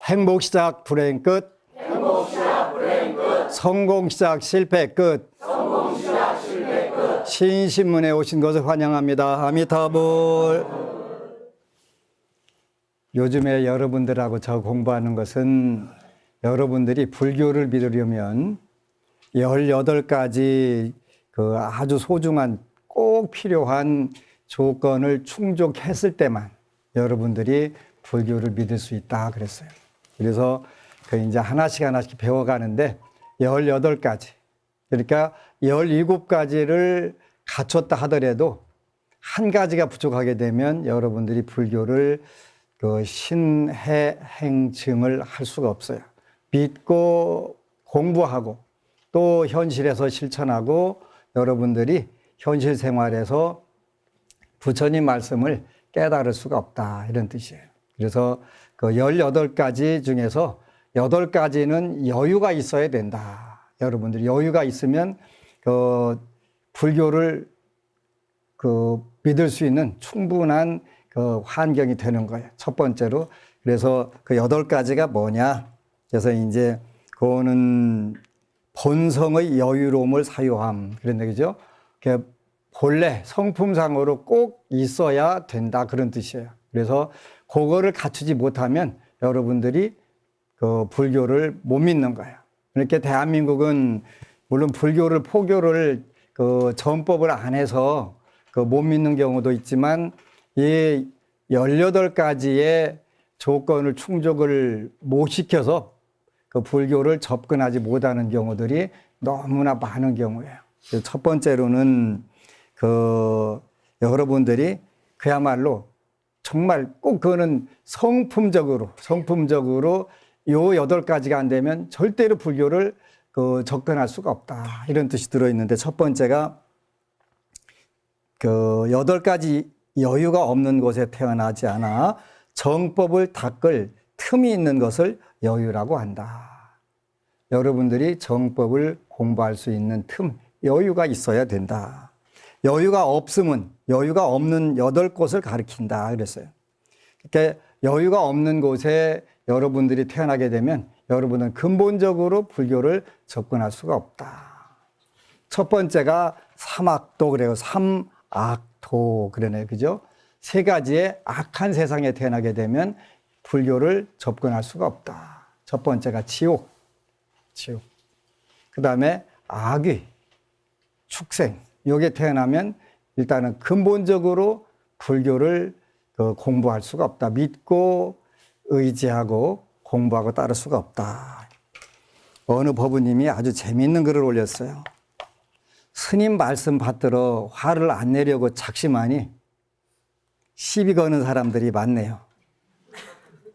행복 시작 불행 끝. 성공 시작 실패 끝. 신신문에 오신 것을 환영합니다. 아미타불. 요즘에 여러분들하고 저 공부하는 것은 여러분들이 불교를 믿으려면 18가지 그 아주 소중한 꼭 필요한 조건을 충족했을 때만 여러분들이 불교를 믿을 수 있다 그랬어요. 그래서 그 이제 하나씩 배워가는데 18가지. 그러니까 17가지를 갖췄다 하더라도 한 가지가 부족하게 되면 여러분들이 불교를 그 신해행증을 할 수가 없어요. 믿고 공부하고 또 현실에서 실천하고 여러분들이 현실 생활에서 부처님 말씀을 깨달을 수가 없다 이런 뜻이에요. 그래서 그 18가지 중에서 8가지는 여유가 있어야 된다. 여러분들이 여유가 있으면 그 불교를 그 믿을 수 있는 충분한 그 환경이 되는 거예요. 첫 번째로. 그래서 그 8가지가 뭐냐? 그래서 이제 그거는 본성의 여유로움을 사유함 그런 얘기죠. 본래 성품상으로 꼭 있어야 된다 그런 뜻이에요. 그래서 그거를 갖추지 못하면 여러분들이 그 불교를 못 믿는 거예요. 그렇게 대한민국은 물론 불교를 포교를 그 전법을 안 해서 그 못 믿는 경우도 있지만 이 18가지의 조건을 충족을 못 시켜서 그 불교를 접근하지 못하는 경우들이 너무나 많은 경우예요. 첫 번째로는 그 여러분들이 그야말로 정말 꼭 그거는 성품적으로 요 8가지가 안 되면 절대로 불교를 그 접근할 수가 없다. 이런 뜻이 들어있는데 첫 번째가 그 8가지 여유가 없는 곳에 태어나지 않아 정법을 닦을 틈이 있는 것을 여유라고 한다. 여러분들이 정법을 공부할 수 있는 틈, 여유가 있어야 된다. 여유가 없으면 여유가 없는 8곳을 가리킨다 그랬어요. 그러니까 여유가 없는 곳에 여러분들이 태어나게 되면 여러분은 근본적으로 불교를 접근할 수가 없다. 첫 번째가 삼악도 그래요. 삼악도 그러네요. 그죠? 3가지의 악한 세상에 태어나게 되면 불교를 접근할 수가 없다. 첫 번째가 지옥. 그 다음에 악귀, 축생. 여기에 태어나면 일단은 근본적으로 불교를 공부할 수가 없다. 믿고 의지하고 공부하고 따를 수가 없다. 어느 법우님이 아주 재미있는 글을 올렸어요. 스님 말씀 받들어 화를 안 내려고 작심하니 시비 거는 사람들이 많네요.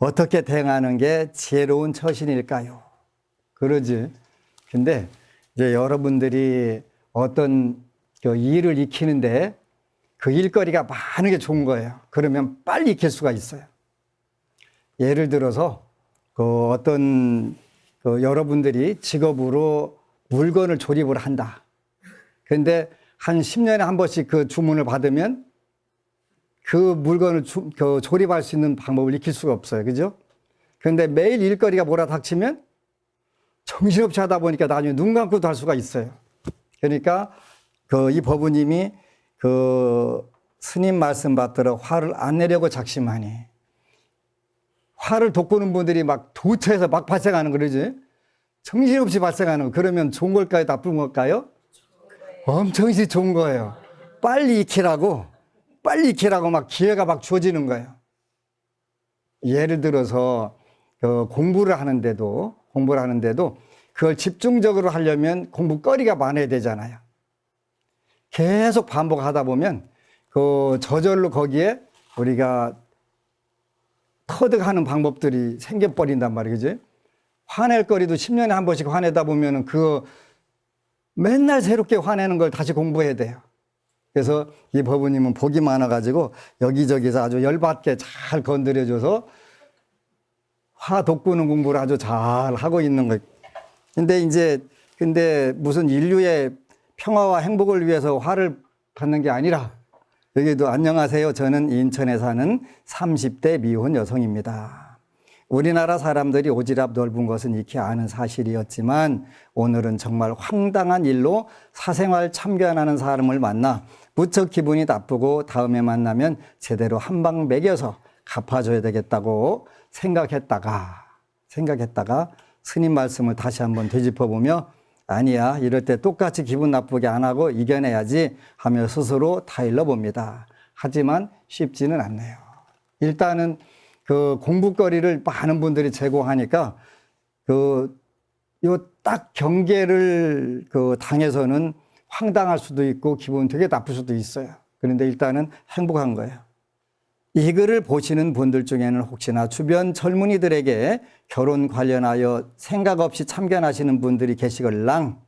어떻게 대응하는 게 지혜로운 처신일까요? 그러지. 근데 이제 여러분들이 어떤 그 일을 익히는데 그 일거리가 많은 게 좋은 거예요. 그러면 빨리 익힐 수가 있어요. 예를 들어서 그 어떤 그 여러분들이 직업으로 물건을 조립을 한다. 그런데 한 10년에 한 번씩 그 주문을 받으면 그 물건을 그 조립할 수 있는 방법을 익힐 수가 없어요. 그죠? 그런데 매일 일거리가 몰아닥치면 정신없이 하다 보니까 나중에 눈 감고도 할 수가 있어요. 그러니까 그 이 법우님이 그 스님 말씀 받들어 화를 안 내려고 작심하니 화를 돋구는 분들이 막 도처에서 막 발생하는 그러지. 정신없이 발생하는 거. 그러면 좋은 걸까요? 나쁜 걸까요? 엄청 좋은 거예요. 빨리 익히라고 막 기회가 막 주어지는 거예요. 예를 들어서 그 공부를 하는데도 그걸 집중적으로 하려면 공부거리가 많아야 되잖아요. 계속 반복하다 보면 그 저절로 거기에 우리가 터득하는 방법들이 생겨버린단 말이죠. 화낼 거리도 10년에 한 번씩 화내다 보면은 그 맨날 새롭게 화내는 걸 다시 공부해야 돼요. 그래서 이 법우님은 복이 많아가지고 여기저기서 아주 열받게 잘 건드려줘서 화 돋구는 공부를 아주 잘 하고 있는 거예요. 근데 무슨 인류의 평화와 행복을 위해서 화를 받는 게 아니라 여기도 안녕하세요. 저는 인천에 사는 30대 미혼 여성입니다. 우리나라 사람들이 오지랖 넓은 것은 익히 아는 사실이었지만 오늘은 정말 황당한 일로 사생활 참견하는 사람을 만나 무척 기분이 나쁘고 다음에 만나면 제대로 한 방 먹여서 갚아줘야 되겠다고 생각했다가 스님 말씀을 다시 한번 되짚어보며 아니야, 이럴 때 똑같이 기분 나쁘게 안 하고 이겨내야지 하며 스스로 타일러 봅니다. 하지만 쉽지는 않네요. 일단은 그 공부거리를 많은 분들이 제공하니까 요 딱 경계를 당해서는 황당할 수도 있고 기분 되게 나쁠 수도 있어요. 그런데 일단은 행복한 거예요. 이 글을 보시는 분들 중에는 혹시나 주변 젊은이들에게 결혼 관련하여 생각 없이 참견하시는 분들이 계시걸랑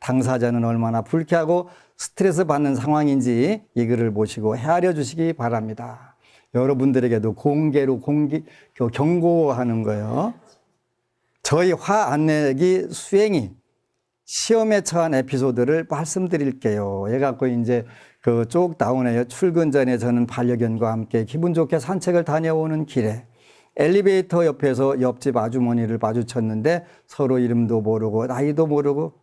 당사자는 얼마나 불쾌하고 스트레스 받는 상황인지 이 글을 보시고 헤아려 주시기 바랍니다. 여러분들에게도 공개로 경고하는 거예요. 저희 화 안 내기 수행이 시험에 처한 에피소드를 말씀드릴게요. 해 갖고 이제 쭉 나오네요. 출근 전에 저는 반려견과 함께 기분 좋게 산책을 다녀오는 길에 엘리베이터 옆에서 옆집 아주머니를 마주쳤는데 서로 이름도 모르고 나이도 모르고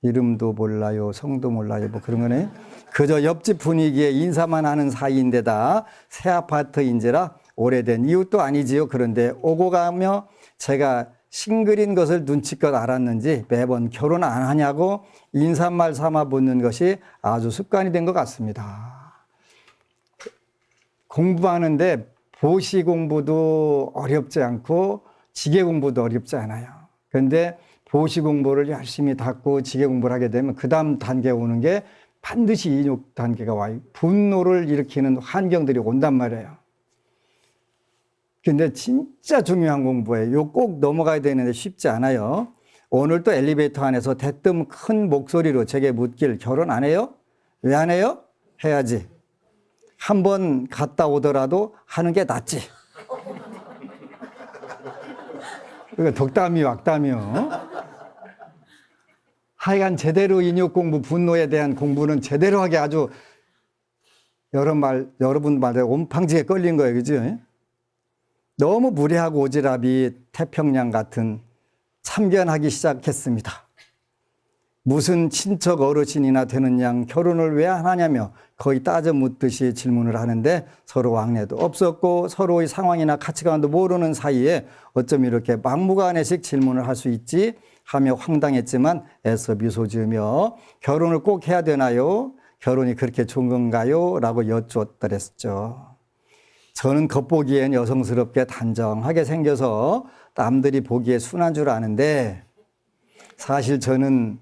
이름도 몰라요, 성도 몰라요, 뭐 그런 거네. 그저 옆집 분위기에 인사만 하는 사이인데다 새 아파트인지라 오래된 이웃도 아니지요. 그런데 오고 가며 제가 싱글인 것을 눈치껏 알았는지 매번 결혼 안 하냐고 인사말 삼아 묻는 것이 아주 습관이 된 것 같습니다. 공부하는데 보시 공부도 어렵지 않고 지계 공부도 어렵지 않아요. 그런데 보시 공부를 열심히 닫고 지계 공부를 하게 되면 그 다음 단계에 오는 게 반드시 인욕 단계가 와요. 분노를 일으키는 환경들이 온단 말이에요. 근데 진짜 중요한 공부예요. 이거 꼭 넘어가야 되는데 쉽지 않아요. 오늘 또 엘리베이터 안에서 대뜸 큰 목소리로 제게 묻길 결혼 안 해요? 왜 안 해요? 해야지. 한 번 갔다 오더라도 하는 게 낫지. 그러니까 덕담이 왁담이요. 하여간 제대로 인욕 공부, 분노에 대한 공부는 제대로 하게 아주 여러분 말대로 온팡지에 걸린 거예요. 그죠? 너무 무례하고 오지랖이 태평양 같은 참견하기 시작했습니다. 무슨 친척 어르신이나 되는 양 결혼을 왜 안 하냐며 거의 따져 묻듯이 질문을 하는데 서로 왕래도 없었고 서로의 상황이나 가치관도 모르는 사이에 어쩜 이렇게 막무가내식 질문을 할 수 있지 하며 황당했지만 애써 미소 지으며 결혼을 꼭 해야 되나요? 결혼이 그렇게 좋은 건가요? 라고 여쭈었더랬죠. 저는 겉보기엔 여성스럽게 단정하게 생겨서 남들이 보기에 순한 줄 아는데 사실 저는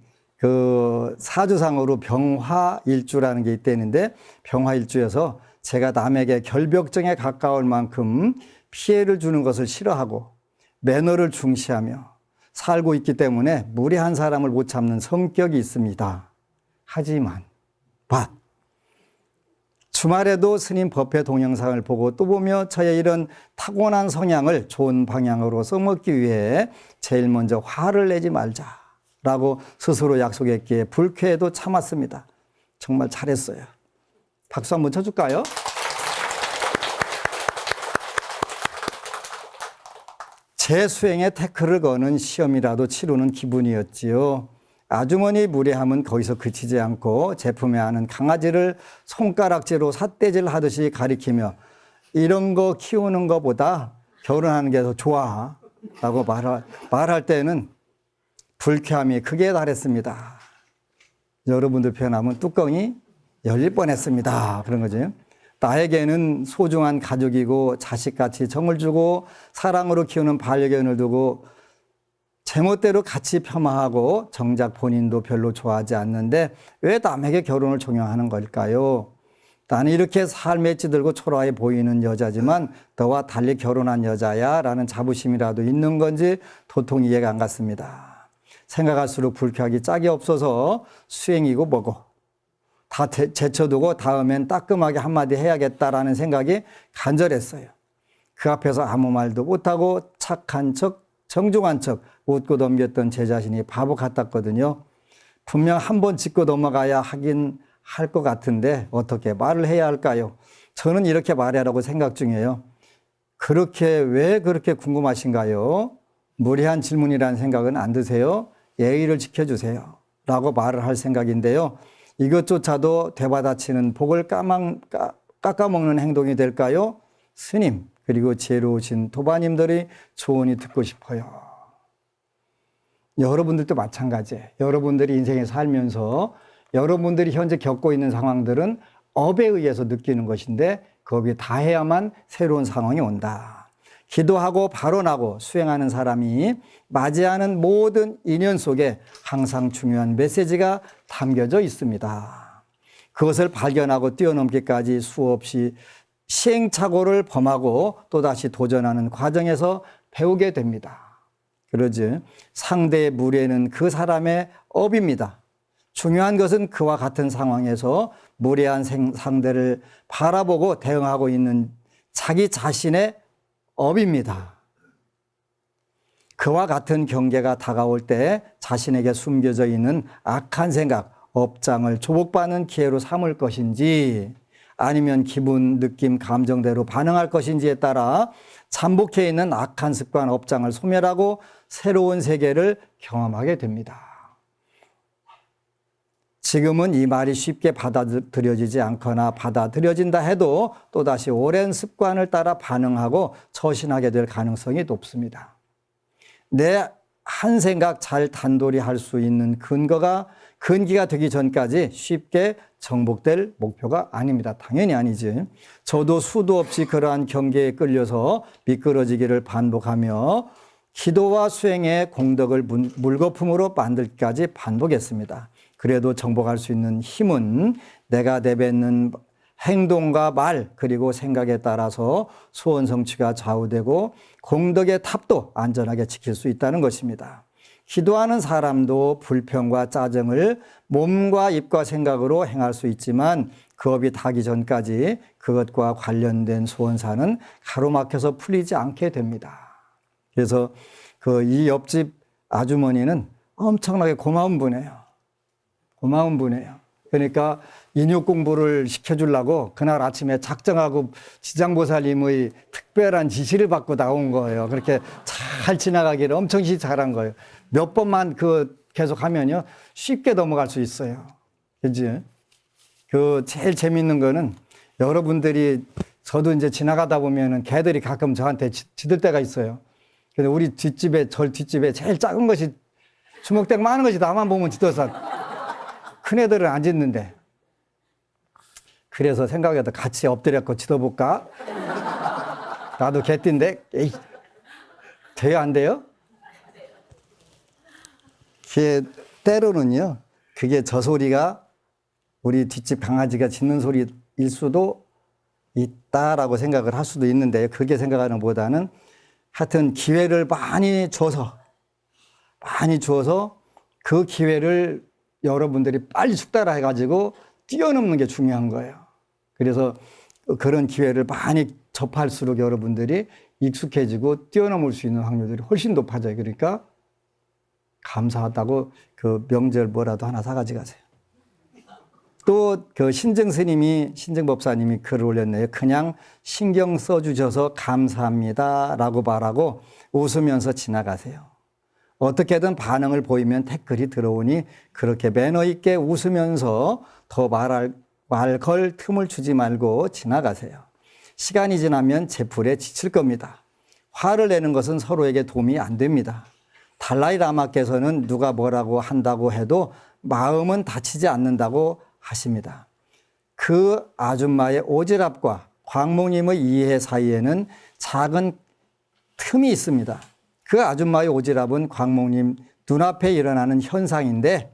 사주상으로 병화일주라는 게 있다는데 병화일주여서 제가 남에게 결벽증에 가까울 만큼 피해를 주는 것을 싫어하고 매너를 중시하며 살고 있기 때문에 무례한 사람을 못 참는 성격이 있습니다. 하지만 주말에도 스님 법회 동영상을 보고 또 보며 저의 이런 타고난 성향을 좋은 방향으로 써먹기 위해 제일 먼저 화를 내지 말자라고 스스로 약속했기에 불쾌해도 참았습니다. 정말 잘했어요. 박수 한번 쳐줄까요? 제 수행에 태클을 거는 시험이라도 치르는 기분이었지요. 아주머니 무례함은 거기서 그치지 않고 제품에 아는 강아지를 손가락질로 삿대질 하듯이 가리키며 이런 거 키우는 것보다 결혼하는 게 더 좋아 라고 말할 때는 불쾌함이 크게 달했습니다. 여러분들 표현하면 뚜껑이 열릴 뻔했습니다. 그런 거죠. 나에게는 소중한 가족이고 자식같이 정을 주고 사랑으로 키우는 반려견을 두고 제멋대로 같이 폄하하고 정작 본인도 별로 좋아하지 않는데 왜 남에게 결혼을 종용하는 걸까요? 나는 이렇게 삶에 찌들고 초라해 보이는 여자지만 너와 달리 결혼한 여자야 라는 자부심이라도 있는 건지 도통 이해가 안 갔습니다. 생각할수록 불쾌하기 짝이 없어서 수행이고 뭐고 다 제쳐두고 다음엔 따끔하게 한마디 해야겠다라는 생각이 간절했어요. 그 앞에서 아무 말도 못하고 착한 척 정중한 척 웃고 넘겼던 제 자신이 바보 같았거든요. 분명 한 번 짚고 넘어가야 하긴 할 것 같은데 어떻게 말을 해야 할까요? 저는 이렇게 말하라고 생각 중이에요. 왜 그렇게 궁금하신가요? 무례한 질문이라는 생각은 안 드세요? 예의를 지켜주세요. 라고 말을 할 생각인데요. 이것조차도 되받아치는 복을 깎아먹는 행동이 될까요? 스님, 그리고 지혜로우신 도바님들의 조언이 듣고 싶어요. 여러분들도 마찬가지예요. 여러분들이 인생에 살면서 여러분들이 현재 겪고 있는 상황들은 업에 의해서 느끼는 것인데 그 업이 다해야만 새로운 상황이 온다. 기도하고 발언하고 수행하는 사람이 맞이하는 모든 인연 속에 항상 중요한 메시지가 담겨져 있습니다. 그것을 발견하고 뛰어넘기까지 수없이 시행착오를 범하고 또다시 도전하는 과정에서 배우게 됩니다. 그러지 상대의 무례는 그 사람의 업입니다. 중요한 것은 그와 같은 상황에서 무례한 상대를 바라보고 대응하고 있는 자기 자신의 업입니다. 그와 같은 경계가 다가올 때 자신에게 숨겨져 있는 악한 생각, 업장을 조복받는 기회로 삼을 것인지 아니면 기분, 느낌, 감정대로 반응할 것인지에 따라 잠복해 있는 악한 습관, 업장을 소멸하고 새로운 세계를 경험하게 됩니다. 지금은 이 말이 쉽게 받아들여지지 않거나 받아들여진다 해도 또다시 오랜 습관을 따라 반응하고 처신하게 될 가능성이 높습니다. 내 한 생각 잘 단돌이 할 수 있는 근기가 되기 전까지 쉽게 정복될 목표가 아닙니다. 당연히 아니지. 저도 수도 없이 그러한 경계에 끌려서 미끄러지기를 반복하며 기도와 수행의 공덕을 물거품으로 만들기까지 반복했습니다. 그래도 정복할 수 있는 힘은 내가 내뱉는 행동과 말 그리고 생각에 따라서 소원 성취가 좌우되고 공덕의 탑도 안전하게 지킬 수 있다는 것입니다. 기도하는 사람도 불평과 짜증을 몸과 입과 생각으로 행할 수 있지만 그 업이 닿기 전까지 그것과 관련된 소원사는 가로막혀서 풀리지 않게 됩니다. 그래서 이 옆집 아주머니는 엄청나게 고마운 분이에요. 고마운 분이에요. 그러니까 인육 공부를 시켜주려고 그날 아침에 작정하고 지장보살님의 특별한 지시를 받고 나온 거예요. 그렇게 잘 지나가기를 엄청 잘한 거예요. 몇 번만 계속 하면요. 쉽게 넘어갈 수 있어요. 그지? 제일 재밌는 거는 여러분들이 저도 이제 지나가다 보면은 개들이 가끔 저한테 짖을 때가 있어요. 근데 우리 절 뒷집에 제일 작은 것이 주먹대가 많은 것이 나만 보면 짖어서 큰 애들은 안 짖는데. 그래서 생각해도 같이 엎드려서 짖어볼까? 나도 개띠인데, 에이, 돼요, 안 돼요? 때로는요, 그게 저 소리가 우리 뒷집 강아지가 짖는 소리일 수도 있다라고 생각을 할 수도 있는데, 그렇게 생각하는 것보다는 하여튼 기회를 많이 줘서 그 기회를 여러분들이 빨리 숙달화 해가지고 뛰어넘는 게 중요한 거예요. 그래서 그런 기회를 많이 접할수록 여러분들이 익숙해지고 뛰어넘을 수 있는 확률들이 훨씬 높아져요. 그러니까 감사하다고 명절 뭐라도 하나 사가지고 가세요. 또 신증법사님이 글을 올렸네요. 그냥 신경 써주셔서 감사합니다 라고 말하고 웃으면서 지나가세요. 어떻게든 반응을 보이면 댓글이 들어오니 그렇게 매너 있게 웃으면서 더 말 걸 틈을 주지 말고 지나가세요. 시간이 지나면 제풀에 지칠 겁니다. 화를 내는 것은 서로에게 도움이 안 됩니다. 달라이 라마께서는 누가 뭐라고 한다고 해도 마음은 다치지 않는다고 하십니다. 그 아줌마의 오지랖과 광목님의 이해 사이에는 작은 틈이 있습니다. 그 아줌마의 오지랖은 광목님 눈앞에 일어나는 현상인데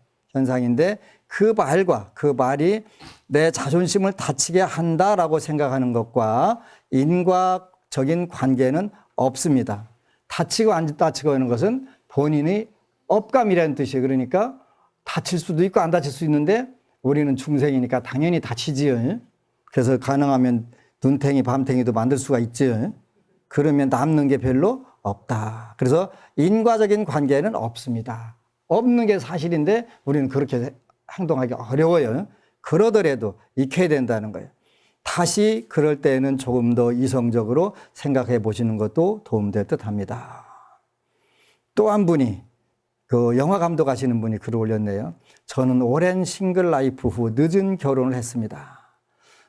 그 말이 내 자존심을 다치게 한다라고 생각하는 것과 인과적인 관계는 없습니다. 다치고 안 다치고 하는 것은 본인의 업감이라는 뜻이에요. 그러니까 다칠 수도 있고 안 다칠 수 있는데 우리는 중생이니까 당연히 다치지요. 그래서 가능하면 눈탱이 밤탱이도 만들 수가 있죠. 그러면 남는 게 별로 없다. 그래서 인과적인 관계는 없습니다. 없는 게 사실인데 우리는 그렇게 행동하기 어려워요. 그러더라도 익혀야 된다는 거예요. 다시 그럴 때에는 조금 더 이성적으로 생각해 보시는 것도 도움될 듯 합니다. 또 한 분이 그 영화 감독하시는 분이 글을 올렸네요. 저는 오랜 싱글 라이프 후 늦은 결혼을 했습니다.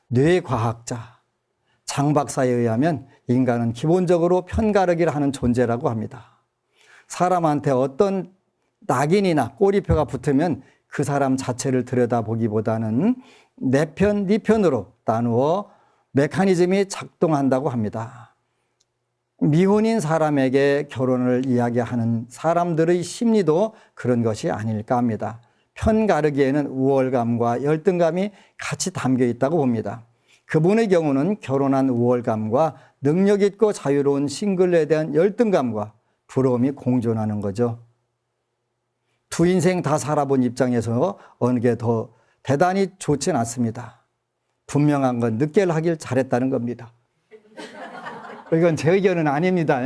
뇌과학자 장 박사에 의하면 인간은 기본적으로 편가르기를 하는 존재라고 합니다. 사람한테 어떤 낙인이나 꼬리표가 붙으면 그 사람 자체를 들여다보기보다는 내 편, 네 편으로 나누어 메커니즘이 작동한다고 합니다. 미혼인 사람에게 결혼을 이야기하는 사람들의 심리도 그런 것이 아닐까 합니다. 편가르기에는 우월감과 열등감이 같이 담겨 있다고 봅니다. 그분의 경우는 결혼한 우월감과 능력 있고 자유로운 싱글에 대한 열등감과 부러움이 공존하는 거죠. 두 인생 다 살아본 입장에서 어느 게 더 대단히 좋진 않습니다. 분명한 건 늦게를 하길 잘했다는 겁니다. 이건 제 의견은 아닙니다.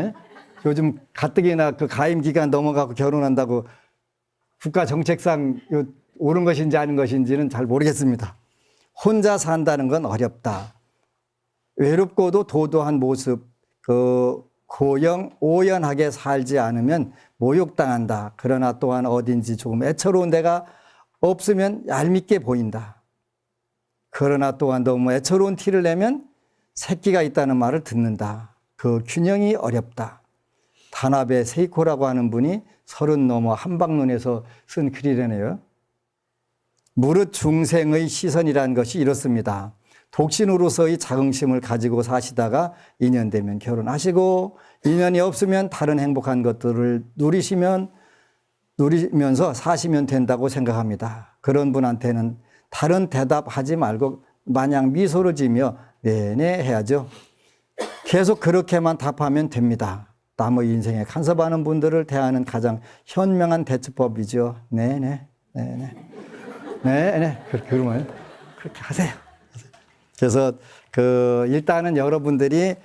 요즘 가뜩이나 그 가임 기간 넘어가고 결혼한다고 국가 정책상 옳은 것인지 아닌 것인지는 잘 모르겠습니다. 혼자 산다는 건 어렵다. 외롭고도 도도한 모습, 오연하게 살지 않으면 모욕당한다. 그러나 또한 어딘지 조금 애처로운 데가 없으면 얄밉게 보인다. 그러나 또한 너무 애처로운 티를 내면 새끼가 있다는 말을 듣는다. 그 균형이 어렵다. 단합의 세이코라고 하는 분이 30 넘어 한방눈에서 쓴 글이라네요. 무릇 중생의 시선이라는 것이 이렇습니다. 독신으로서의 자긍심을 가지고 사시다가 인연 되면 결혼하시고 인연이 없으면 다른 행복한 것들을 누리면서 사시면 된다고 생각합니다. 그런 분한테는 다른 대답하지 말고 마냥 미소를 지으며 네네 해야죠. 계속 그렇게만 답하면 됩니다. 남의 인생에 간섭하는 분들을 대하는 가장 현명한 대처법이죠. 네네, 네네, 네네. 그러면 그렇게 하세요. 그래서 일단은 여러분들이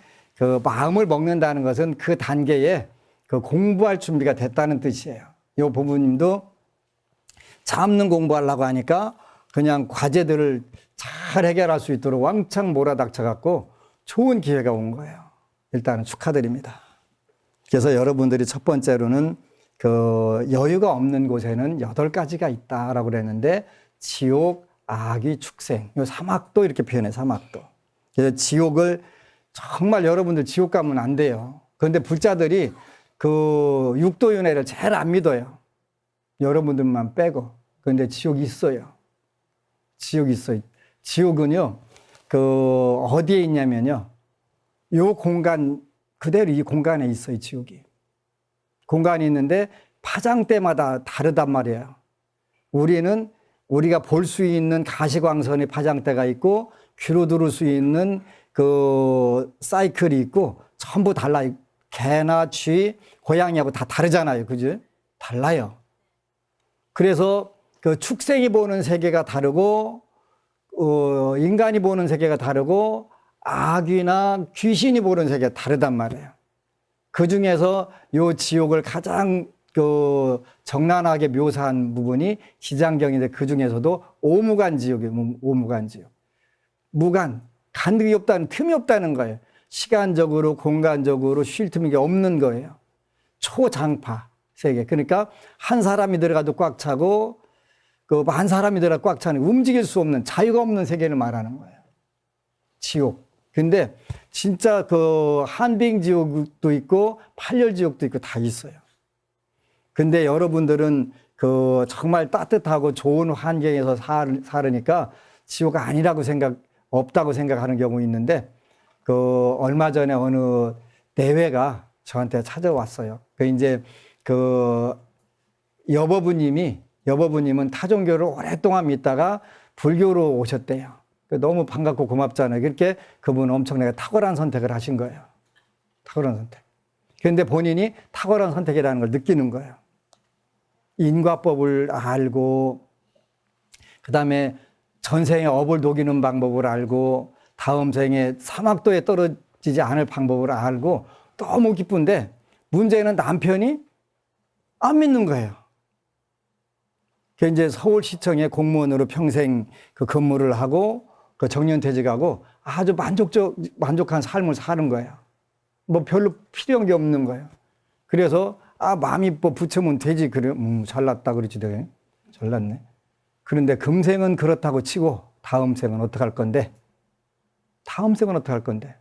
마음을 먹는다는 것은 그 단계에 공부할 준비가 됐다는 뜻이에요. 이 부모님도 잡는 공부하려고 하니까 그냥 과제들을 잘 해결할 수 있도록 왕창 몰아닥쳐 갖고 좋은 기회가 온 거예요. 일단은 축하드립니다. 그래서 여러분들이 첫 번째로는 여유가 없는 곳에는 8가지가 있다라고 그랬는데 지옥, 악의, 축생, 요 사막도 이렇게 표현해, 사막도. 그래서 지옥을 정말 여러분들 지옥 가면 안 돼요. 그런데 불자들이 육도윤회를 제일 안 믿어요. 여러분들만 빼고. 그런데 지옥이 있어요. 지옥이 있어요. 지옥은요, 어디에 있냐면요, 요 공간, 그대로 이 공간에 있어요, 지옥이. 공간이 있는데 파장대마다 다르단 말이에요. 우리가 볼 수 있는 가시광선의 파장대가 있고, 귀로 들을 수 있는 사이클이 있고, 전부 달라요. 개나 쥐, 고양이하고 다 다르잖아요. 그죠? 달라요. 그래서 축생이 보는 세계가 다르고, 인간이 보는 세계가 다르고, 악귀나 귀신이 보는 세계가 다르단 말이에요. 그 중에서 요 지옥을 가장 정난하게 묘사한 부분이 지장경인데 그 중에서도 오무간 지옥이에요. 오무간 지옥. 무간, 간격이 없다는, 틈이 없다는 거예요. 시간적으로, 공간적으로 쉴 틈이 없는 거예요. 초장파 세계. 그러니까 한 사람이 들어가도 꽉 차고, 만 사람이 들어가 꽉 차는 움직일 수 없는 자유가 없는 세계를 말하는 거예요. 지옥. 근데 진짜 한빙지옥도 있고, 팔열지옥도 있고 다 있어요. 근데 여러분들은 정말 따뜻하고 좋은 환경에서 살으니까 지옥 아니라고 없다고 생각하는 경우 있는데, 얼마 전에 어느 내외가 저한테 찾아왔어요. 여보부님은 타종교를 오랫동안 믿다가 불교로 오셨대요. 너무 반갑고 고맙잖아요. 그렇게 그분은 엄청나게 탁월한 선택을 하신 거예요. 탁월한 선택. 그런데 본인이 탁월한 선택이라는 걸 느끼는 거예요. 인과법을 알고, 그 다음에 전생에 업을 녹이는 방법을 알고, 다음 생에 사막도에 떨어지지 않을 방법을 알고, 너무 기쁜데, 문제는 남편이 안 믿는 거예요. 이제 서울시청에 공무원으로 평생 근무를 하고, 정년퇴직하고, 아주 만족한 삶을 사는 거예요. 뭐 별로 필요한 게 없는 거예요. 그래서 마음이 뭐 부처면 되지. 그래, 잘났다 그러지. 되게 잘났네. 그런데 금생은 그렇다고 치고 다음 생은 어떡할 건데? 다음 생은 어떡할 건데?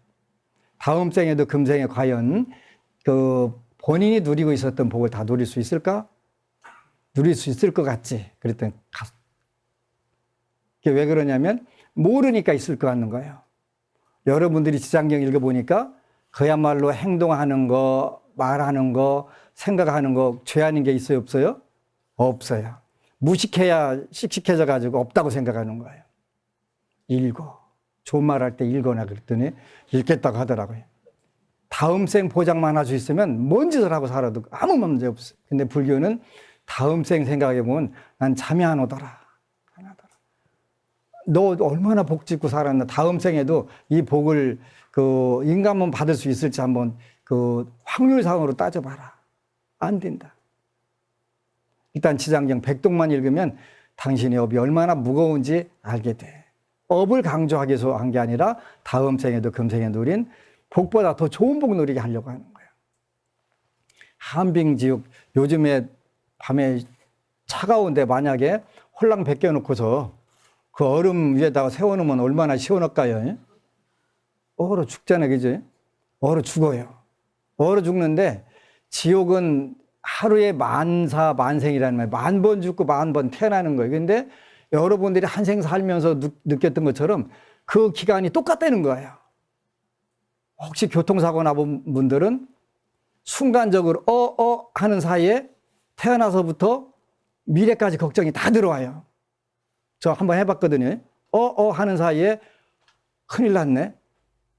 다음 생에도 금생에 과연 그 본인이 누리고 있었던 복을 다 누릴 수 있을까? 누릴 수 있을 것 같지. 그랬더니 그게 왜 그러냐면 모르니까 있을 것 같는 거예요. 여러분들이 지장경 읽어보니까 그야말로 행동하는 거, 말하는 거, 생각하는 거 죄 아닌 게 있어요, 없어요? 없어요. 무식해야 씩씩해져 가지고 없다고 생각하는 거예요. 읽어. 좋은 말 할 때 읽어나 그랬더니 읽겠다고 하더라고요. 다음 생 보장만 할 수 있으면 뭔 짓을 하고 살아도 아무 문제 없어요. 근데 불교는 다음 생 생각해 보면 난 잠이 안 오더라. 너 얼마나 복 짓고 살았나. 다음 생에도 이 복을 그 인간만 받을 수 있을지 한번 그 확률상으로 따져봐라. 안 된다. 일단 지장경 백동만 읽으면 당신의 업이 얼마나 무거운지 알게 돼. 업을 강조하기 위해서 한 게 아니라 다음 생에도 금생에 누린 복보다 더 좋은 복 누리게 하려고 하는 거예요. 한빙지옥 요즘에 밤에 차가운데 만약에 홀랑 벗겨놓고서 그 얼음 위에다가 세워놓으면 얼마나 시원할까요? 얼어 죽잖아요, 그죠? 얼어 죽어요. 얼어 죽는데 지옥은 하루에 만사 만생이라는 말, 10,000번 죽고 10,000번 태어나는 거예요. 근데 여러분들이 한 생 살면서 느꼈던 것처럼 그 기간이 똑같다는 거예요. 혹시 교통사고 나본 분들은 순간적으로 하는 사이에 태어나서부터 미래까지 걱정이 다 들어와요. 저 한번 해봤거든요. 하는 사이에 큰일 났네.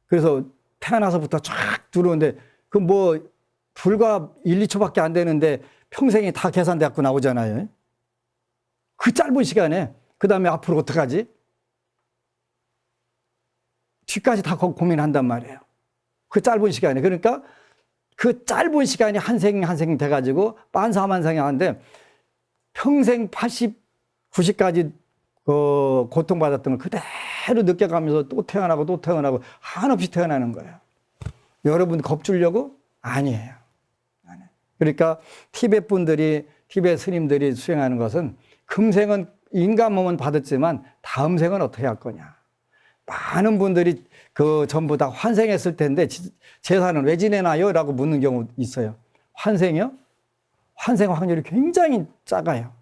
그래서 태어나서부터 쫙 들어오는데 그 뭐 불과 1, 2초밖에 안 되는데 평생이 다 계산돼갖고 나오잖아요. 그 짧은 시간에 그 다음에 앞으로 어떡하지? 뒤까지 다 고민한단 말이에요. 그 짧은 시간에. 그러니까 그 짧은 시간이 한 생 한 생 돼가지고 만사만상이 하는데 평생 80, 90까지 고통받았던 걸 그대로 느껴가면서 또 태어나고 또 태어나고 한없이 태어나는 거예요. 여러분 겁주려고? 아니에요. 그러니까 티베트 분들이, 티베트 스님들이 수행하는 것은 금생은 인간 몸은 받았지만 다음 생은 어떻게 할 거냐. 많은 분들이 전부 다 환생했을 텐데 제사는 왜 지내나요? 라고 묻는 경우 있어요. 환생이요? 환생 확률이 굉장히 작아요.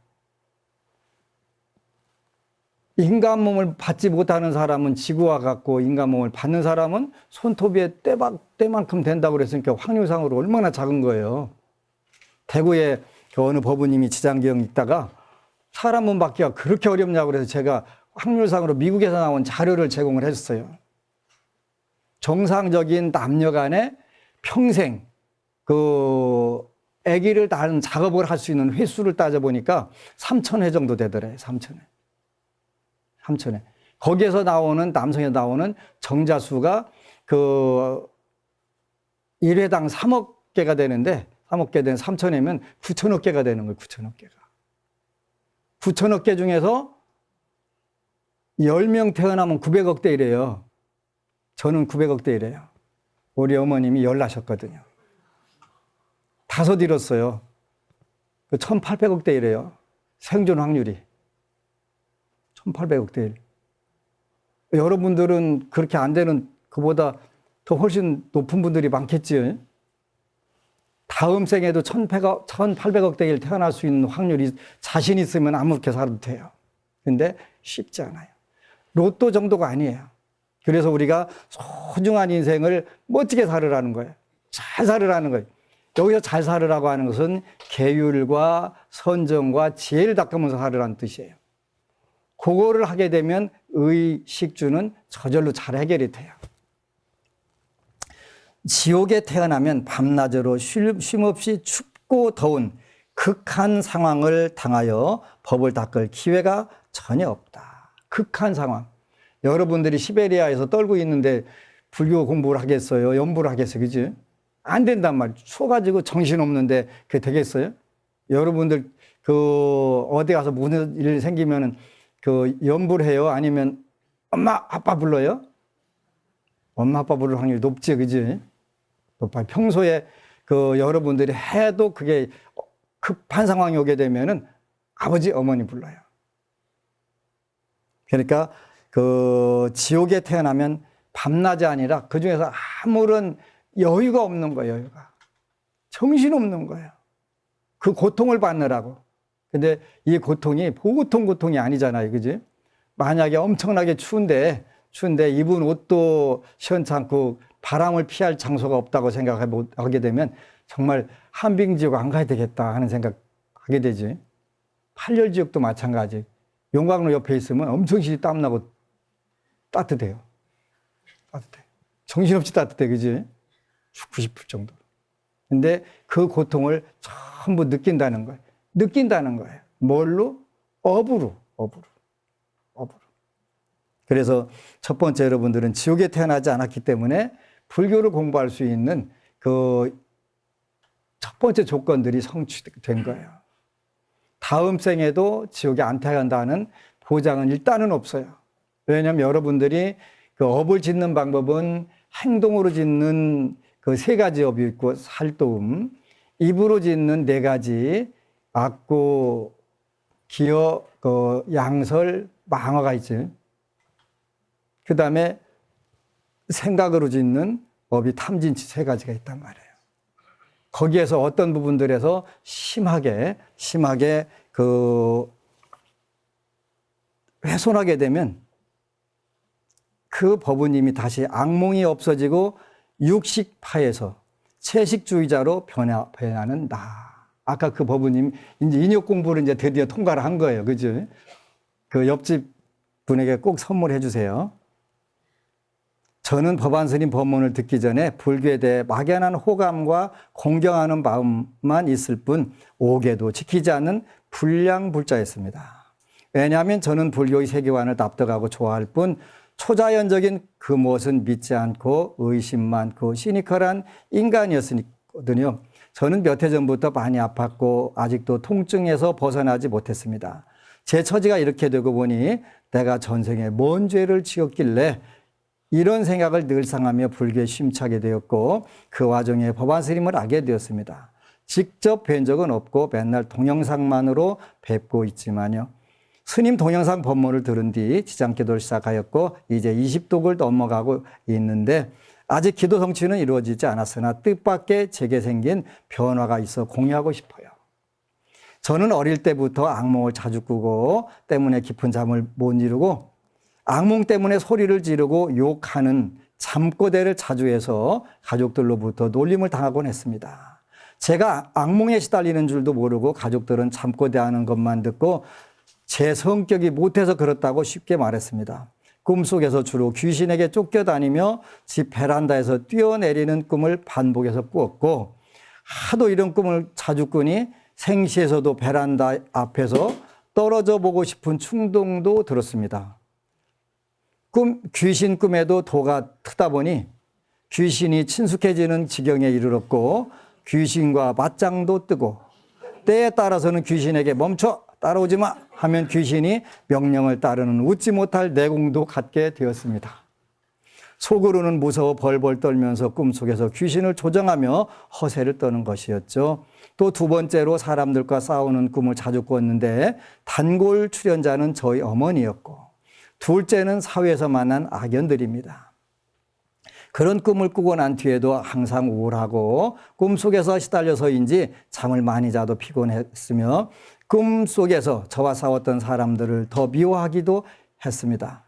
인간 몸을 받지 못하는 사람은 지구와 같고 인간 몸을 받는 사람은 손톱에 때만큼 된다고 그랬으니까 확률상으로 얼마나 작은 거예요. 대구에 어느 법우님이 지장경 읽다가 사람 몸 받기가 그렇게 어렵냐고 그래서 제가 확률상으로 미국에서 나온 자료를 제공을 했어요. 정상적인 남녀 간에 평생 아기를 낳는 작업을 할 수 있는 횟수를 따져보니까 3,000회 정도 되더래요. 3,000회. 거기에서 나오는, 남성에서 나오는 정자수가 1회당 3억 개가 되는데 3억 개 된 3,000회면 9,000억 개가 되는 거예요. 9,000억 개가. 9,000억 개 중에서 10명 태어나면 900억 대 1이에요. 저는 900억 대 1이에요. 우리 어머님이 열나셨거든요. 5 잃었어요. 1,800억 대 1이에요. 생존 확률이. 1,800억 대 1. 여러분들은 그렇게 안 되는 그보다 더 훨씬 높은 분들이 많겠지요. 다음 생에도 1,800억 대 1 태어날 수 있는 확률이 자신 있으면 아무렇게 살아도 돼요. 근데 쉽지 않아요. 로또 정도가 아니에요. 그래서 우리가 소중한 인생을 멋지게 살으라는 거예요. 잘 살으라는 거예요. 여기서 잘 살으라고 하는 것은 계율과 선정과 지혜를 닦으면서 살으라는 뜻이에요. 그거를 하게 되면 의식주는 저절로 잘 해결이 돼요. 지옥에 태어나면 밤낮으로 쉼없이 춥고 더운 극한 상황을 당하여 법을 닦을 기회가 전혀 없다. 극한 상황. 여러분들이 시베리아에서 떨고 있는데 불교 공부를 하겠어요? 연부를 하겠어요? 그지? 안 된단 말이에요. 추워가지고 정신없는데 그게 되겠어요? 여러분들 어디 가서 무슨 일 생기면은 연부를 해요? 아니면 엄마, 아빠 불러요? 엄마 아빠 부를 확률이 높지, 그지? 높아요. 평소에 여러분들이 해도 그게 급한 상황이 오게 되면은 아버지, 어머니 불러요. 그러니까 지옥에 태어나면 밤낮이 아니라 그 중에서 아무런 여유가 없는 거예요, 여유가. 정신없는 거예요. 그 고통을 받느라고. 근데 이 고통이 보통 고통이 아니잖아요, 그지? 만약에 엄청나게 추운데 입은 옷도 시원찮고 바람을 피할 장소가 없다고 생각하게 되면 정말 한빙지옥 안 가야 되겠다 하는 생각하게 되지. 팔열지옥도 마찬가지. 용광로 옆에 있으면 엄청 실이 땀나고 따뜻해요. 따뜻해. 정신없이 따뜻해, 그지? 죽고 싶을 정도로. 근데 그 고통을 전부 느낀다는 거예요. 느낀다는 거예요. 뭘로? 업으로. 그래서 첫 번째 여러분들은 지옥에 태어나지 않았기 때문에 불교를 공부할 수 있는 첫 번째 조건들이 성취된 거예요. 다음 생에도 지옥에 안 태어난다는 보장은 일단은 없어요. 왜냐하면 여러분들이 업을 짓는 방법은 행동으로 짓는 세 가지 업이 있고 살도움, 입으로 짓는 4가지, 악구, 기어, 양설, 망어가 있죠. 그 다음에 생각으로 짓는 업이 탐진치 3가지가 있단 말이에요. 거기에서 어떤 부분들에서 심하게 훼손하게 되면 그 법은 다시 악몽이 없어지고 육식파에서 채식주의자로 변하는 나. 아까 그 법은님 이제 인욕 공부를 이제 드디어 통과를 한 거예요. 그죠? 그 옆집 분에게 꼭 선물해 주세요. 저는 법안스님 법문을 듣기 전에 불교에 대해 막연한 호감과 공경하는 마음만 있을 뿐 오개도 지키지 않는 불량불자였습니다. 왜냐하면 저는 불교의 세계관을 납득하고 좋아할 뿐 초자연적인 그 무엇은 믿지 않고 의심 많고 시니컬한 인간이었으니거든요. 저는 몇 해 전부터 많이 아팠고 아직도 통증에서 벗어나지 못했습니다. 제 처지가 이렇게 되고 보니 내가 전생에 뭔 죄를 지었길래 이런 생각을 늘 상하며 불교에 심취하게 되었고 그 와중에 법안스님을 알게 되었습니다. 직접 뵌 적은 없고 맨날 동영상만으로 뵙고 있지만요. 스님 동영상 법문을 들은 뒤 지장기도를 시작하였고 이제 20독을 넘어가고 있는데 아직 기도 성취는 이루어지지 않았으나 뜻밖의 제게 생긴 변화가 있어 공유하고 싶어요. 저는 어릴 때부터 악몽을 자주 꾸고 때문에 깊은 잠을 못 이루고 악몽 때문에 소리를 지르고 욕하는 잠꼬대를 자주 해서 가족들로부터 놀림을 당하곤 했습니다. 제가 악몽에 시달리는 줄도 모르고 가족들은 잠꼬대하는 것만 듣고 제 성격이 못해서 그렇다고 쉽게 말했습니다. 꿈속에서 주로 귀신에게 쫓겨다니며 집 베란다에서 뛰어내리는 꿈을 반복해서 꾸었고 하도 이런 꿈을 자주 꾸니 생시에서도 베란다 앞에서 떨어져 보고 싶은 충동도 들었습니다. 귀신 꿈에도 도가 트다 보니 귀신이 친숙해지는 지경에 이르렀고 귀신과 맞짱도 뜨고 때에 따라서는 귀신에게 멈춰 따라오지 마 하면 귀신이 명령을 따르는 웃지 못할 내공도 갖게 되었습니다. 속으로는 무서워 벌벌 떨면서 꿈속에서 귀신을 조정하며 허세를 떠는 것이었죠. 또 두 번째로 사람들과 싸우는 꿈을 자주 꿨는데 단골 출연자는 저희 어머니였고 둘째는 사회에서 만난 악연들입니다. 그런 꿈을 꾸고 난 뒤에도 항상 우울하고 꿈속에서 시달려서인지 잠을 많이 자도 피곤했으며 꿈속에서 저와 싸웠던 사람들을 더 미워하기도 했습니다.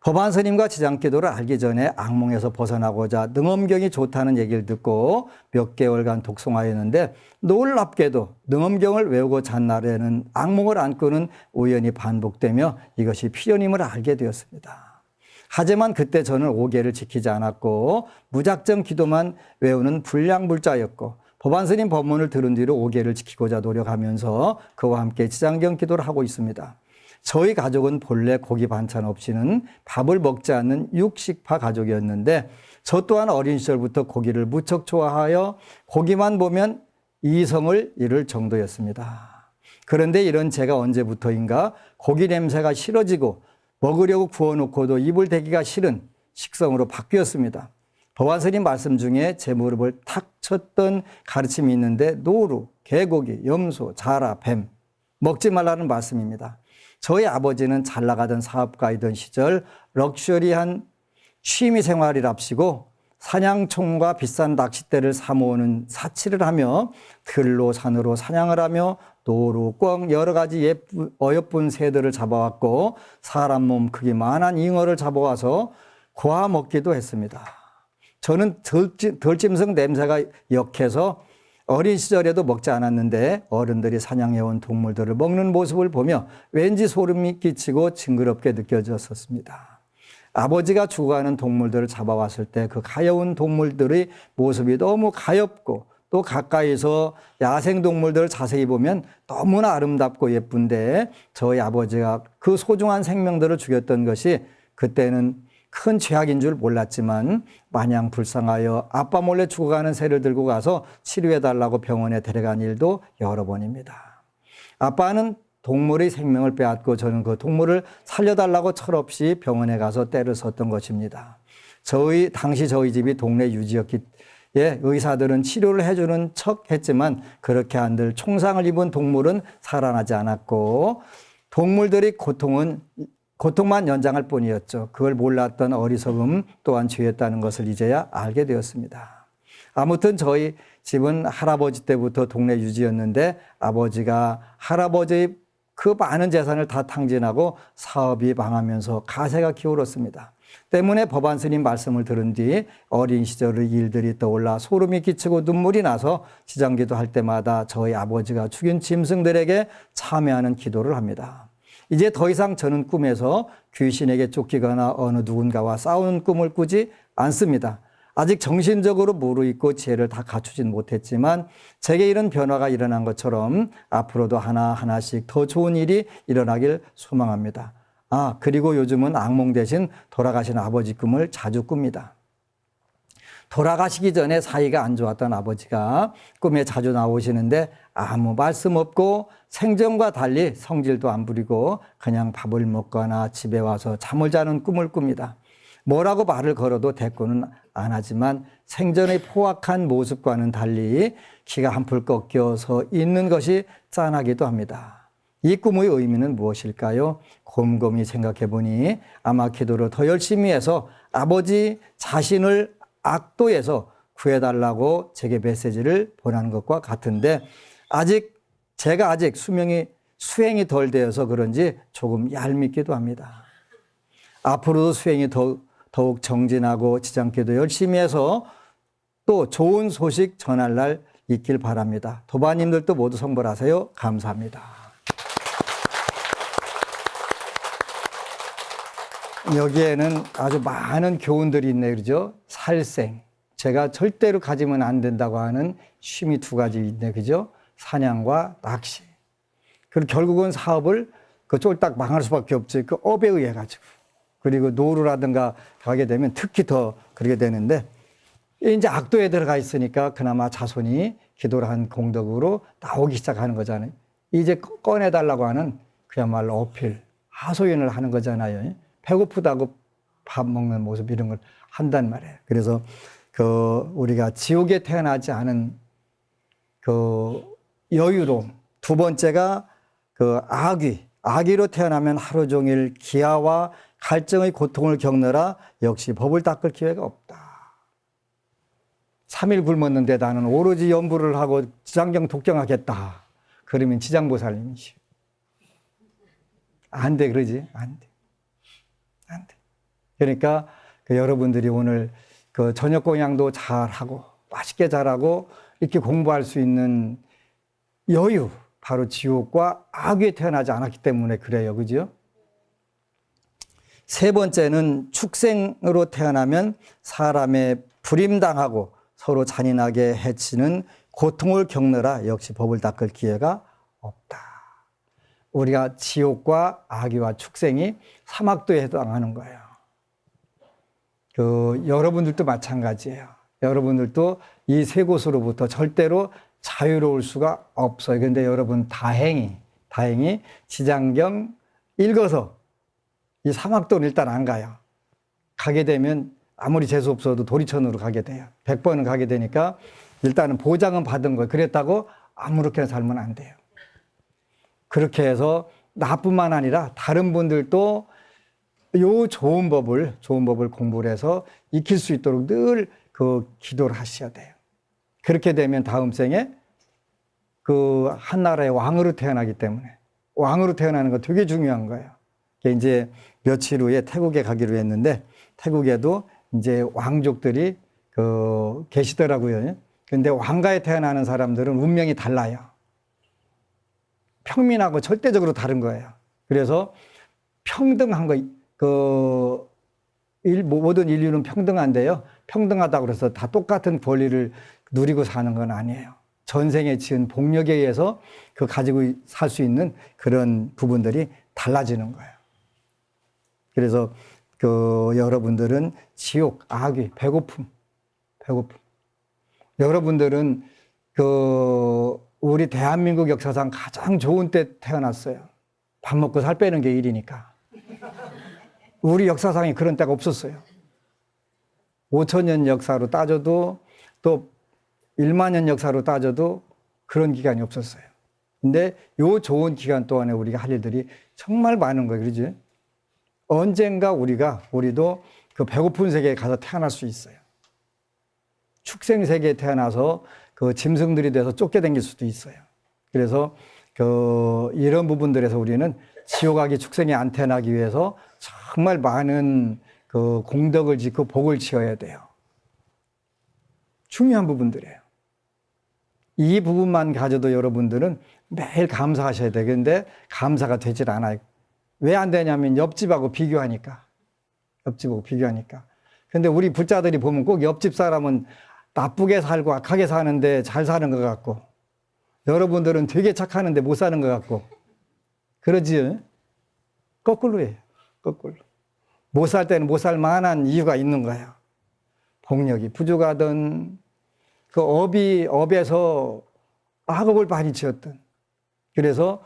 법안스님과 지장기도를 알기 전에 악몽에서 벗어나고자 능엄경이 좋다는 얘기를 듣고 몇 개월간 독송하였는데 놀랍게도 능엄경을 외우고 잔 날에는 악몽을 안 꾸는 우연이 반복되며 이것이 필연임을 알게 되었습니다. 하지만 그때 저는 오계를 지키지 않았고 무작정 기도만 외우는 불량불자였고 법안스님 법문을 들은 뒤로 오계를 지키고자 노력하면서 그와 함께 지장경 기도를 하고 있습니다. 저희 가족은 본래 고기 반찬 없이는 밥을 먹지 않는 육식파 가족이었는데 저 또한 어린 시절부터 고기를 무척 좋아하여 고기만 보면 이성을 잃을 정도였습니다. 그런데 이런 제가 언제부터인가 고기 냄새가 싫어지고 먹으려고 구워놓고도 입을 대기가 싫은 식성으로 바뀌었습니다. 법안스님 말씀 중에 제 무릎을 탁 쳤던 가르침이 있는데 노루, 개고기, 염소, 자라, 뱀 먹지 말라는 말씀입니다. 저희 아버지는 잘 나가던 사업가이던 시절 럭셔리한 취미 생활이랍시고 사냥총과 비싼 낚싯대를 사모으는 사치를 하며 들로 산으로 사냥을 하며 노루, 꿩 여러 가지 어여쁜 새들을 잡아왔고 사람 몸 크기만한 잉어를 잡아와서 구워 먹기도 했습니다. 저는 덜짐승 냄새가 역해서 어린 시절에도 먹지 않았는데 어른들이 사냥해온 동물들을 먹는 모습을 보며 왠지 소름이 끼치고 징그럽게 느껴졌었습니다. 아버지가 죽어가는 동물들을 잡아왔을 때 그 가여운 동물들의 모습이 너무 가엽고 또 가까이서 야생동물들을 자세히 보면 너무나 아름답고 예쁜데 저희 아버지가 그 소중한 생명들을 죽였던 것이 그때는 큰 죄악인 줄 몰랐지만 마냥 불쌍하여 아빠 몰래 죽어가는 새를 들고 가서 치료해달라고 병원에 데려간 일도 여러 번입니다. 아빠는 동물의 생명을 빼앗고 저는 그 동물을 살려달라고 철없이 병원에 가서 때를 썼던 것입니다. 당시 저희 집이 동네 유지였기에 의사들은 치료를 해주는 척 했지만 그렇게 한들 총상을 입은 동물은 살아나지 않았고 동물들이 고통만 연장할 뿐이었죠. 그걸 몰랐던 어리석음 또한 죄였다는 것을 이제야 알게 되었습니다. 아무튼 저희 집은 할아버지 때부터 동네 유지였는데 아버지가 할아버지의 그 많은 재산을 다 탕진하고 사업이 망하면서 가세가 기울었습니다. 때문에 법안 스님 말씀을 들은 뒤 어린 시절의 일들이 떠올라 소름이 끼치고 눈물이 나서 지장기도 할 때마다 저희 아버지가 죽인 짐승들에게 참여하는 기도를 합니다. 이제 더 이상 저는 꿈에서 귀신에게 쫓기거나 어느 누군가와 싸우는 꿈을 꾸지 않습니다. 아직 정신적으로 무르익고 지혜를 다 갖추진 못했지만 제게 이런 변화가 일어난 것처럼 앞으로도 하나하나씩 더 좋은 일이 일어나길 소망합니다. 그리고 요즘은 악몽 대신 돌아가신 아버지 꿈을 자주 꿉니다. 돌아가시기 전에 사이가 안 좋았던 아버지가 꿈에 자주 나오시는데 아무 말씀 없고 생전과 달리 성질도 안 부리고 그냥 밥을 먹거나 집에 와서 잠을 자는 꿈을 꿉니다. 뭐라고 말을 걸어도 대꾸는 안 하지만 생전의 포악한 모습과는 달리 키가 한풀 꺾여서 있는 것이 짠하기도 합니다. 이 꿈의 의미는 무엇일까요? 곰곰이 생각해 보니 아마 기도를 더 열심히 해서 아버지 자신을 악도에서 구해달라고 제게 메시지를 보내는 것과 같은데 제가 아직 수행이 덜 되어서 그런지 조금 얄밉기도 합니다. 앞으로도 수행이 더욱 정진하고 지장기도 열심히 해서 또 좋은 소식 전할 날 있길 바랍니다. 도반님들도 모두 성불하세요. 감사합니다. 여기에는 아주 많은 교훈들이 있네요. 그죠? 살생. 제가 절대로 가지면 안 된다고 하는 취미 두 가지 있네. 그죠? 사냥과 낚시. 그리고 결국은 사업을 쫄딱 망할 수밖에 없지. 그 업에 의해 가지고. 그리고 노루라든가 가게 되면 특히 더 그러게 되는데 이제 악도에 들어가 있으니까 그나마 자손이 기도를 한 공덕으로 나오기 시작하는 거잖아요. 이제 꺼내달라고 하는 그야말로 어필, 하소연을 하는 거잖아요. 배고프다고 밥 먹는 모습 이런 걸 한단 말이에요. 그래서 우리가 지옥에 태어나지 않은 여유로움. 두 번째가 아기로 태어나면 하루 종일 기아와 갈증의 고통을 겪느라 역시 법을 닦을 기회가 없다. 3일 굶었는데 나는 오로지 염불을 하고 지장경 독경하겠다. 그러면 지장보살님이시오. 안 돼, 그러지? 안 돼. 그러니까 여러분들이 오늘 저녁 공양도 잘하고 맛있게 잘하고 이렇게 공부할 수 있는 여유, 바로 지옥과 악에 태어나지 않았기 때문에 그래요. 그죠? 세 번째는 축생으로 태어나면 사람의 불임당하고 서로 잔인하게 해치는 고통을 겪느라 역시 법을 닦을 기회가 없다. 우리가 지옥과 악의와 축생이 사막도에 해당하는 거예요. 여러분들도 마찬가지예요. 여러분들도 이 세 곳으로부터 절대로 자유로울 수가 없어요. 그런데 여러분 다행히 지장경 읽어서 이 사막도는 일단 안 가요. 가게 되면 아무리 재수 없어도 도리천으로 가게 돼요. 100번은 가게 되니까 일단은 보장은 받은 거예요. 그랬다고 아무렇게나 살면 안 돼요. 그렇게 해서 나뿐만 아니라 다른 분들도 요 좋은 법을 공부를 해서 익힐 수 있도록 늘 그 기도를 하셔야 돼요. 그렇게 되면 다음 생에 그 한 나라의 왕으로 태어나기 때문에 왕으로 태어나는 거 되게 중요한 거예요. 이제 며칠 후에 태국에 가기로 했는데 태국에도 이제 왕족들이 계시더라고요. 근데 왕가에 태어나는 사람들은 운명이 달라요. 평민하고 절대적으로 다른 거예요. 그래서 평등한 거, 모든 인류는 평등한데요. 평등하다고 그래서 다 똑같은 권리를 누리고 사는 건 아니에요. 전생에 지은 복력에 의해서 그 가지고 살 수 있는 그런 부분들이 달라지는 거예요. 그래서 여러분들은 지옥, 악귀, 배고픔. 여러분들은 우리 대한민국 역사상 가장 좋은 때 태어났어요. 밥 먹고 살 빼는 게 일이니까. 우리 역사상에 그런 때가 없었어요. 5,000년 역사로 따져도 또 1만 년 역사로 따져도 그런 기간이 없었어요. 근데 요 좋은 기간 동안에 우리가 할 일들이 정말 많은 거예요. 그러지? 언젠가 우리도 그 배고픈 세계에 가서 태어날 수 있어요. 축생 세계에 태어나서 그 짐승들이 돼서 쫓겨다닐 수도 있어요. 그래서 이런 부분들에서 우리는 지옥악이 축생에 안 태어나기 위해서 정말 많은 그 공덕을 짓고 복을 지어야 돼요. 중요한 부분들이에요. 이 부분만 가져도 여러분들은 매일 감사하셔야 되는데 감사가 되질 않아요. 왜 안 되냐면 옆집하고 비교하니까. 근데 우리 부자들이 보면 꼭 옆집 사람은 나쁘게 살고 악하게 사는데 잘 사는 것 같고, 여러분들은 되게 착하는데 못 사는 것 같고, 그러지? 거꾸로예요. 거꾸로. 못 살 때는 못 살 만한 이유가 있는 거예요. 복력이 부족하든, 그 업에서 악업을 많이 지었든. 그래서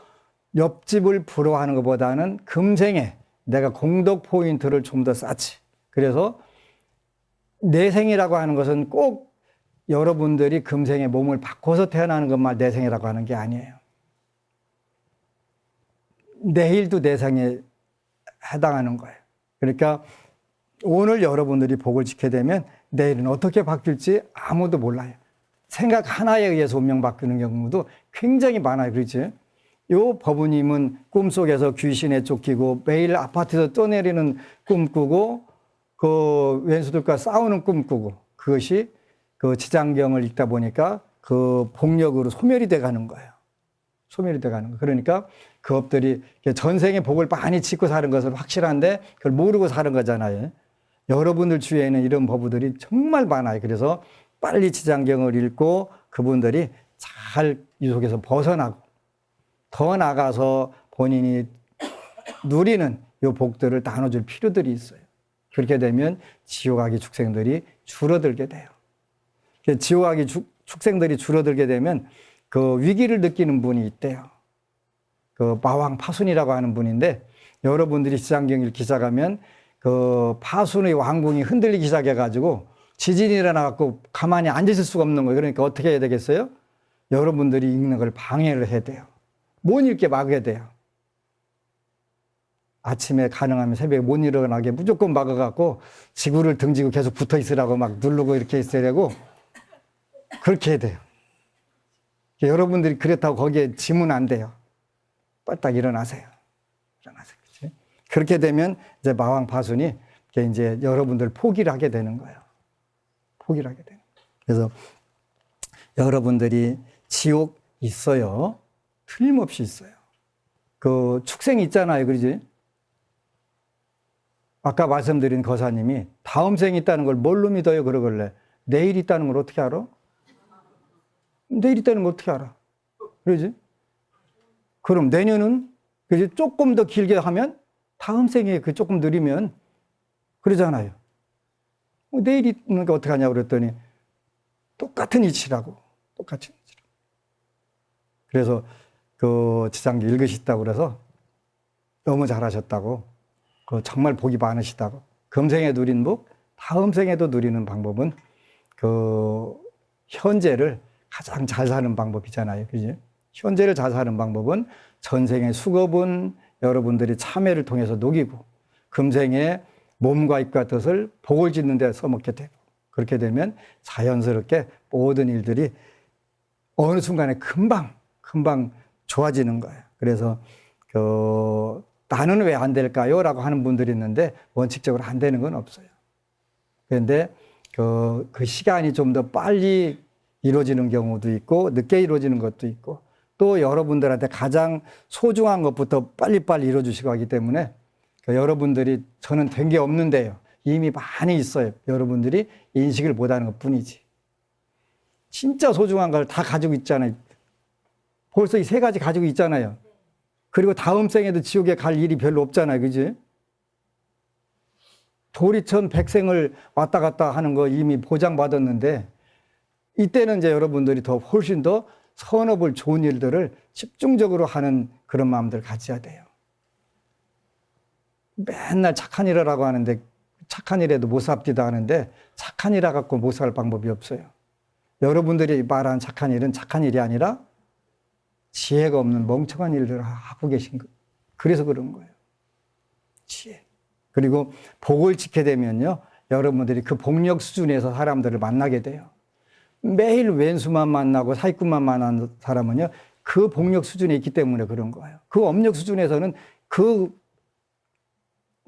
옆집을 부러워하는 것보다는 금생에 내가 공덕 포인트를 좀 더 쌓지. 그래서 내생이라고 하는 것은 꼭 여러분들이 금생에 몸을 바꿔서 태어나는 것만 내생이라고 하는 게 아니에요. 내일도 내생에 해당하는 거예요. 그러니까 오늘 여러분들이 복을 지게 되면 내일은 어떻게 바뀔지 아무도 몰라요. 생각 하나에 의해서 운명 바뀌는 경우도 굉장히 많아요. 그렇지? 요 법우님은 꿈속에서 귀신에 쫓기고 매일 아파트에서 떠내리는 꿈 꾸고 그 왼수들과 싸우는 꿈 꾸고 그것이 그 지장경을 읽다 보니까 그 복력으로 소멸이 돼 가는 거예요. 그러니까 그 업들이 전생에 복을 많이 짓고 사는 것은 확실한데 그걸 모르고 사는 거잖아요. 여러분들 주위에는 이런 법우들이 정말 많아요. 그래서 빨리 지장경을 읽고 그분들이 잘 이 속에서 벗어나고 더 나가서 본인이 누리는 이 복들을 나눠줄 필요들이 있어요. 그렇게 되면 지옥악의 축생들이 줄어들게 돼요. 지옥악의 축생들이 줄어들게 되면 그 위기를 느끼는 분이 있대요. 그 마왕 파순이라고 하는 분인데 여러분들이 지장경 읽기 시작하면 그 파순의 왕궁이 흔들리기 시작해가지고 지진이 일어나갖고 가만히 앉으실 수가 없는 거예요. 그러니까 어떻게 해야 되겠어요? 여러분들이 읽는 걸 방해를 해야 돼요. 못 읽게 막아야 돼요. 아침에 가능하면 새벽에 못 일어나게 무조건 막아갖고 지구를 등지고 계속 붙어 있으라고 막 누르고 이렇게 있어야 되고 그렇게 해야 돼요. 여러분들이 그렇다고 거기에 지면 안 돼요. 빨딱 일어나세요. 그치? 그렇게 되면 이제 마왕 파순이 이제 여러분들 포기를 하게 되는 거예요. 그래서 여러분들이 지옥 있어요. 틀림없이 있어요. 그 축생이 있잖아요. 그러지? 아까 말씀드린 거사님이 다음 생이 있다는 걸 뭘로 믿어요? 그러길래 내일 있다는 걸 어떻게 알아? 내일 있다는 걸 어떻게 알아? 그러지? 그럼 내년은 그지? 조금 더 길게 하면 다음 생에 그 조금 느리면 그러잖아요. 내일 있는 게 어떻게 하냐고 그랬더니 똑같은 이치라고. 그래서 그 지장기 읽으셨다고 그래서 너무 잘하셨다고. 그 정말 복이 많으시다고. 금생에 누린 복, 다음 생에도 누리는 방법은 그 현재를 가장 잘 사는 방법이잖아요. 그지? 현재를 잘 사는 방법은 전생의 수급은 여러분들이 참회를 통해서 녹이고 금생에 몸과 입과 뜻을 복을 짓는 데 써먹게 되고 그렇게 되면 자연스럽게 모든 일들이 어느 순간에 금방 좋아지는 거예요. 그래서 나는 왜 안 될까요? 라고 하는 분들이 있는데 원칙적으로 안 되는 건 없어요. 그런데 그 시간이 좀 더 빨리 이루어지는 경우도 있고 늦게 이루어지는 것도 있고 또 여러분들한테 가장 소중한 것부터 빨리빨리 이루어주시고 하기 때문에 여러분들이 저는 된 게 없는데요. 이미 많이 있어요. 여러분들이 인식을 못하는 것 뿐이지. 진짜 소중한 걸 다 가지고 있잖아요. 벌써 이 세 가지 가지고 있잖아요. 그리고 다음 생에도 지옥에 갈 일이 별로 없잖아요. 그지? 도리천 백생을 왔다 갔다 하는 거 이미 보장받았는데 이때는 이제 여러분들이 더 훨씬 더 선업을 좋은 일들을 집중적으로 하는 그런 마음들을 가져야 돼요. 맨날 착한 일을 하고 하는데 착한 일에도 못 삽디다 하는데 착한 일 갖고 못 살 방법이 없어요. 여러분들이 말하는 착한 일은 착한 일이 아니라 지혜가 없는 멍청한 일들을 하고 계신 거. 그래서 그런 거예요. 지혜. 그리고 복을 지게 되면요. 여러분들이 그 복력 수준에서 사람들을 만나게 돼요. 매일 왼수만 만나고 사기꾼만 만나는 사람은요. 그 복력 수준에 있기 때문에 그런 거예요. 그 업력 수준에서는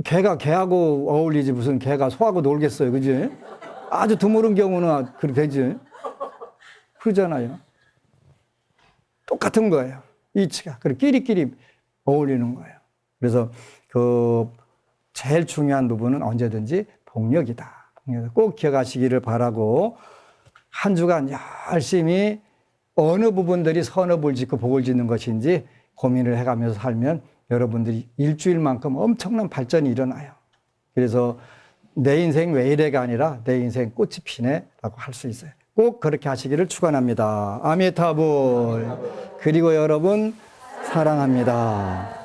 개가 개하고 어울리지 무슨 개가 소하고 놀겠어요. 그지? 아주 드물은 경우는 그렇게 되지. 그러잖아요. 똑같은 거예요. 이치가. 그리고 끼리끼리 어울리는 거예요. 그래서 제일 중요한 부분은 언제든지 복력이다. 꼭 기억하시기를 바라고 한 주간 열심히 어느 부분들이 선업을 짓고 복을 짓는 것인지 고민을 해가면서 살면 여러분들이 일주일만큼 엄청난 발전이 일어나요. 그래서 내 인생 왜 이래가 아니라 내 인생 꽃이 피네라고 할 수 있어요. 꼭 그렇게 하시기를 축원합니다. 아미타불. 그리고 여러분 사랑합니다.